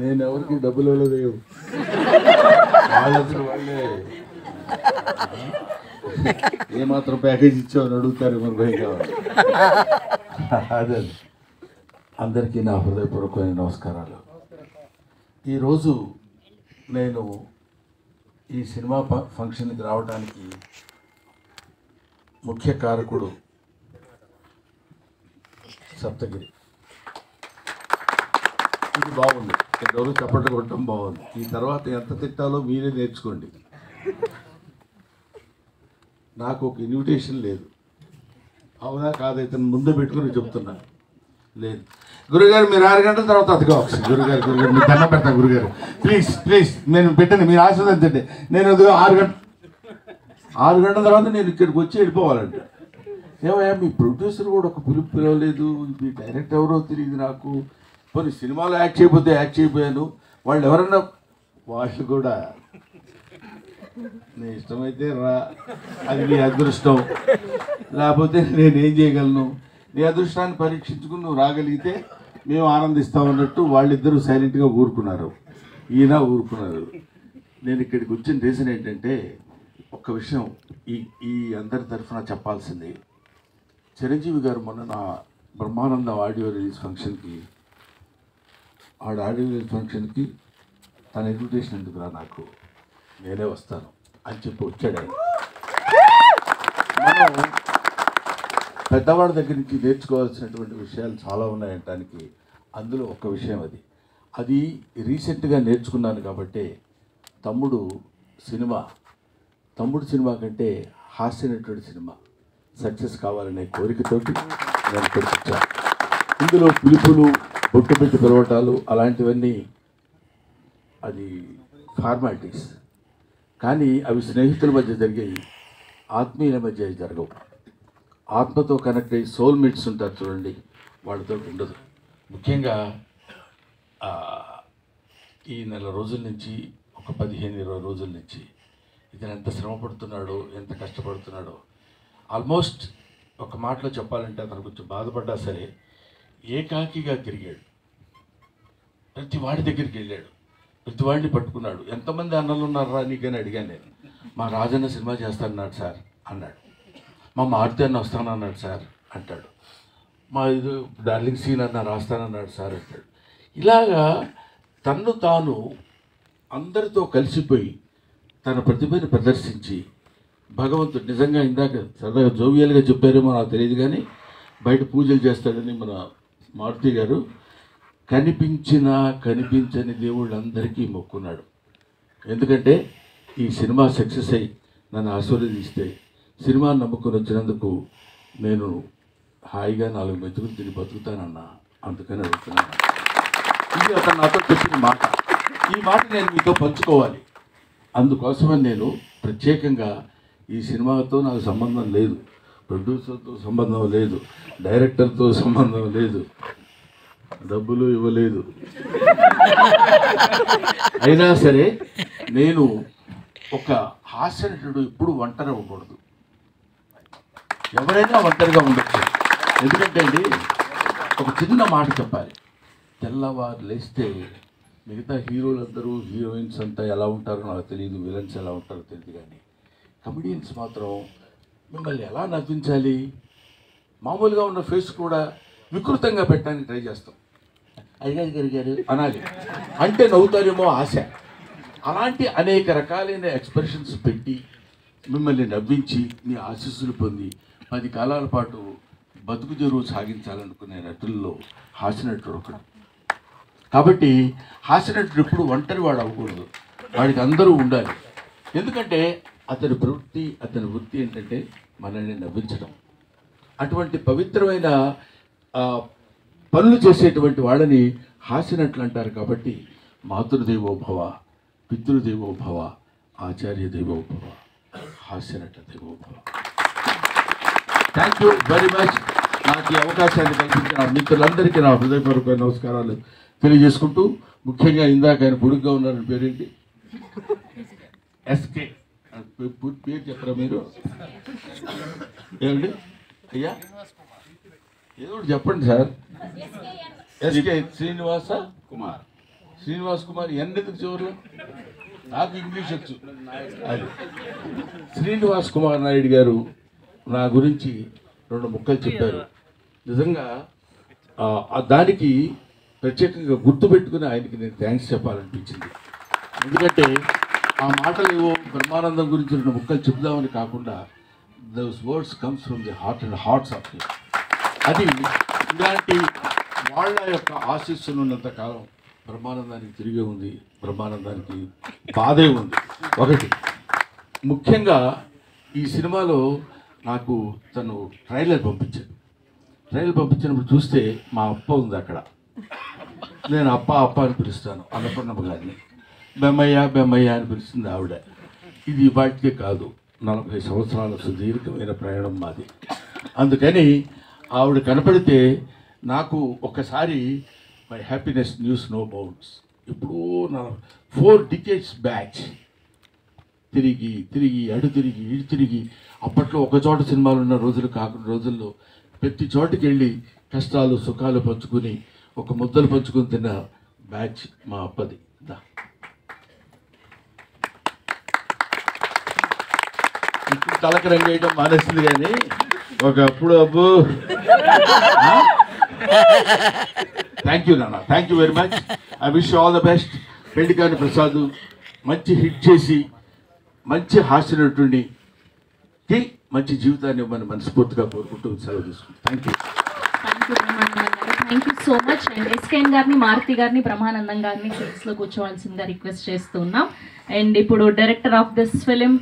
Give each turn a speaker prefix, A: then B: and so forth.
A: నేను ఎవరికి డబ్బులు ఇవ్వలేదు, వాళ్ళందరూ వాళ్ళే ఏమాత్రం ప్యాకేజ్ ఇచ్చామని అడుగుతారు, మరి భయం కావాలి. అదే అందరికీ నా హృదయపూర్వకమైన నమస్కారాలు. ఈరోజు నేను ఈ సినిమా ఫంక్షన్కి రావడానికి ముఖ్య కారకుడు సప్తగిరి. ఇది బాగుంది, ఎవరు చప్పట్లు కొట్టడం బాగుంది. ఈ తర్వాత ఎంత తిట్టాలో మీరే నేర్చుకోండి. నాకు ఒక ఇన్విటేషన్ లేదు, అవునా కాదైతే ముందే పెట్టుకుని చెప్తున్నా. లేదు గురుగారు, మీరు 6 గంటల తర్వాత అతకావచ్చు. గురుగారు మీరు దండం పెడతాను గురుగారు, ప్లీజ్ ప్లీజ్ నేను పెట్టండి, మీరు ఆశీర్వదించండి. నేను 6 గంటల తర్వాత నేను ఇక్కడికి వచ్చి వెళ్ళిపోవాలంట. ఏమయ్యా మీ ప్రొడ్యూసర్ కూడా ఒక పిలుపు పిలవలేదు, మీ డైరెక్టర్ ఎవరో తెలియదు నాకు. కొన్ని సినిమాలో యాక్ట్ చేయకపోతే యాక్ట్ చేయకపోయాను, వాళ్ళు ఎవరన్నా వాళ్ళు కూడా నీ ఇష్టమైతే రా, అది నీ అదృష్టం, లేకపోతే నేనేం చేయగలను. నీ అదృష్టాన్ని పరీక్షించుకుని నువ్వు రాగలిగితే మేము ఆనందిస్తామన్నట్టు వాళ్ళిద్దరూ సైలెంట్గా ఊరుకున్నారు, ఈయన ఊరుకున్నారు. నేను ఇక్కడికి వచ్చిన రీజన్ ఏంటంటే ఒక్క విషయం ఈ అందరి తరఫున చెప్పాల్సింది. చిరంజీవి గారు మొన్న నా బ్రహ్మానందం ఆడియో రిలీజ్ ఫంక్షన్కి తన ఇన్విటేషన్ ఎందుకురా నాకు, నేనే వస్తాను అని చెప్పి వచ్చాడు ఆయన. మనం పెద్దవాడి దగ్గర నుంచి నేర్చుకోవాల్సినటువంటి విషయాలు చాలా ఉన్నాయంటానికి అందులో ఒక విషయం అది రీసెంట్గా నేర్చుకున్నాను. కాబట్టి తమ్ముడు సినిమా కంటే హాస్యనటువంటి సినిమా సక్సెస్ కావాలనే కోరికతోటి నేను ఇక్కడికి వచ్చాను. ఇందులో పిలుపులు, బొట్టు పెట్టి పిలవటాలు అలాంటివన్నీ అది ఫార్మాలిటీస్, కానీ అవి స్నేహితుల మధ్య జరిగాయి, ఆత్మీయుల మధ్య జరగవు. ఆత్మతో కనెక్ట్ అయ్యి సోల్మేట్స్ ఉంటారు చూడండి, వాళ్ళతో ఉండదు. ముఖ్యంగా ఈ నెల రోజుల నుంచి, ఒక 15-20 రోజుల నుంచి ఇతను ఎంత శ్రమ పడుతున్నాడో, ఎంత కష్టపడుతున్నాడో. ఆల్మోస్ట్ ఒక మాటలో చెప్పాలంటే అతను కొంచెం బాధపడ్డా సరే ఏకాకిగా తిరిగాడు, ప్రతి వాడి దగ్గరికి వెళ్ళాడు, ప్రతి వాడిని పట్టుకున్నాడు. ఎంతమంది అన్నలు ఉన్నారా నీకని అడిగాను నేను. మా రాజన్న సినిమా చేస్తానన్నాడు సార్ అన్నాడు, మా మారుతి అన్న వస్తానన్నాడు సార్ అంటాడు, మా ఇది డార్లింగ్ సీన్ అన్న రాస్తానన్నాడు సార్ అంటాడు. ఇలాగా తన్ను తాను అందరితో కలిసిపోయి తన ప్రతిభను ప్రదర్శించి భగవంతుడు నిజంగా ఇందాక సరదాగా జోవియల్గా చెప్పారేమో నాకు తెలియదు, కానీ బయట పూజలు చేస్తాడని మన మారుతి గారు కనిపించని దేవుళ్ళందరికీ మొక్కున్నాడు. ఎందుకంటే ఈ సినిమా సక్సెస్ అయ్యి నన్ను ఆశీర్వదిస్తే, సినిమాని నమ్ముకొని వచ్చినందుకు నేను హాయిగా 4 మెతుకులు తిని బతుకుతానన్నా, అందుకని అడుగుతున్నాను. ఇది అతను నాతో చెప్పిన మాట. ఈ మాట నేను మీతో పంచుకోవాలి. అందుకోసమని నేను ప్రత్యేకంగా ఈ సినిమాతో నాకు సంబంధం లేదు, ప్రొడ్యూసర్తో సంబంధం లేదు, డైరెక్టర్తో సంబంధం లేదు, డబ్బులు ఇవ్వలేదు. అయినా సరే నేను ఒక హాస్యనటుడు ఎప్పుడు ఒంటరి అవ్వకూడదు, ఎవరైనా ఒంటరిగా ఉండొచ్చు. ఎందుకంటే అండి ఒక చిన్న మాట చెప్పాలి, తెల్లవారు లేస్తే మిగతా హీరోలందరూ హీరోయిన్స్ అంతా ఎలా ఉంటారో నాకు తెలియదు, విలన్స్ ఎలా ఉంటారో తెలియదు, కానీ కమెడియన్స్ మాత్రం మిమ్మల్ని ఎలా నవ్వించాలి, మామూలుగా ఉన్న ఫేస్ కూడా వికృతంగా పెట్టడానికి ట్రై చేస్తాం. అయ్యారు గారు అనాలి అంటే నవ్వుతారేమో ఆశ. అలాంటి అనేక రకాలైన ఎక్స్ప్రెషన్స్ పెట్టి మిమ్మల్ని నవ్వించి మీ ఆశీస్సులు పొంది 10 కాలాల పాటు బతుకు జరువు సాగించాలనుకునే నటుల్లో హాస్యనటుడు ఒకడు. కాబట్టి హాస్యనటుడు ఎప్పుడు ఒంటరి వాడు అవ్వకూడదు, వాడికి అందరూ ఉండాలి. ఎందుకంటే అతని వృత్తి ఏంటంటే మనల్ని నవ్వించడం. అటువంటి పవిత్రమైన పనులు చేసేటువంటి వాళ్ళని హాస్యనట్లు అంటారు. కాబట్టి మాతృదేవోభవ, పితృదేవోభవ, ఆచార్య దేవోభవ, హాస్యనట దేవోభవ. Thank you very much. నాకు ఈ అవకాశాన్ని కల్పించిన మిత్రులందరికీ నా హృదయపూర్వక నమస్కారాలు తెలియజేసుకుంటూ, ముఖ్యంగా ఇందాక ఆయన పొడుగ్గా ఉన్నారని పేరేంటి, ఎస్కే పేరు చెప్పరా మీరు? ఏమండి అయ్యా, ఏదో ఒకటి చెప్పండి సార్. ఎస్కే శ్రీనివాస కుమార్. శ్రీనివాస్ కుమార్ ఎందుకు చివరిలో నాకు ఇంగ్లీష్ వచ్చు. అది శ్రీనివాస్ కుమార్ నాయుడు గారు నా గురించి 2 ముక్కలు చెప్పారు. నిజంగా దానికి ప్రత్యేకంగా గుర్తుపెట్టుకుని ఆయనకి నేను థ్యాంక్స్ చెప్పాలనిపించింది. ఎందుకంటే ఆ మాటలు ఏవో బ్రహ్మానందం గురించి 2 ముక్కలు చెప్దామని కాకుండా those words comes from the heart and hearts of him. అది ఇలాంటి వాళ్ళ యొక్క ఆశీస్సులు ఉన్నంత కాలం బ్రహ్మానందానికి తిరిగే ఉంది, బ్రహ్మానందానికి బాధే ఉంది. ఒకటి ముఖ్యంగా ఈ సినిమాలో నాకు తను ట్రైలర్ పంపించినప్పుడు చూస్తే మా అప్ప ఉంది అక్కడ. నేను అప్ప అని పిలుస్తాను అన్నపూర్ణమ్మ గారిని. బెమ్మయ్య అని పిలుస్తుంది ఆవిడ. ఇది వాటికే కాదు, 40 సంవత్సరాల సుదీర్ఘమైన ప్రయాణం మాది. అందుకని ఆవిడ కనపడితే నాకు ఒకసారి my happiness knows no bounds. ఇప్పుడు 4 decades బ్యాచ్ తిరిగి ఇటు తిరిగి అప్పట్లో ఒక చోట సినిమాలు ఉన్న రోజులు కాకుండా రోజుల్లో ప్రతి చోటుకి వెళ్ళి కష్టాలు సుఖాలు పంచుకుని ఒక ముద్దలు పంచుకుని తిన్న బ్యాచ్ మా అప్పది. ఇప్పుడు తలకి రంగు వేయడం మానేస్తుంది కానీ ఒకప్పుడు అబ్బు. థ్యాంక్ యూ నాన్న, thank you very much. I wish all the best. పెళ్లికాని ప్రసాద్ మంచి హిట్ చేసి మంచి హాస్యనటుడికి మంచి జీవితాన్ని ఇవ్వమని మనస్ఫూర్తిగా కోరుకుంటూ సెలవు తీసుకుంటాను. Thank you.
B: Thank you so much. And SKN గారిని, మారుతి గారిని, బ్రహ్మానందం గారిని సెట్స్లో కూర్చోవాల్సిందిగా రిక్వెస్ట్ చేస్తూ ఉన్నాం. అండ్ ఇప్పుడు డైరెక్టర్ ఆఫ్ దిస్ ఫిలిం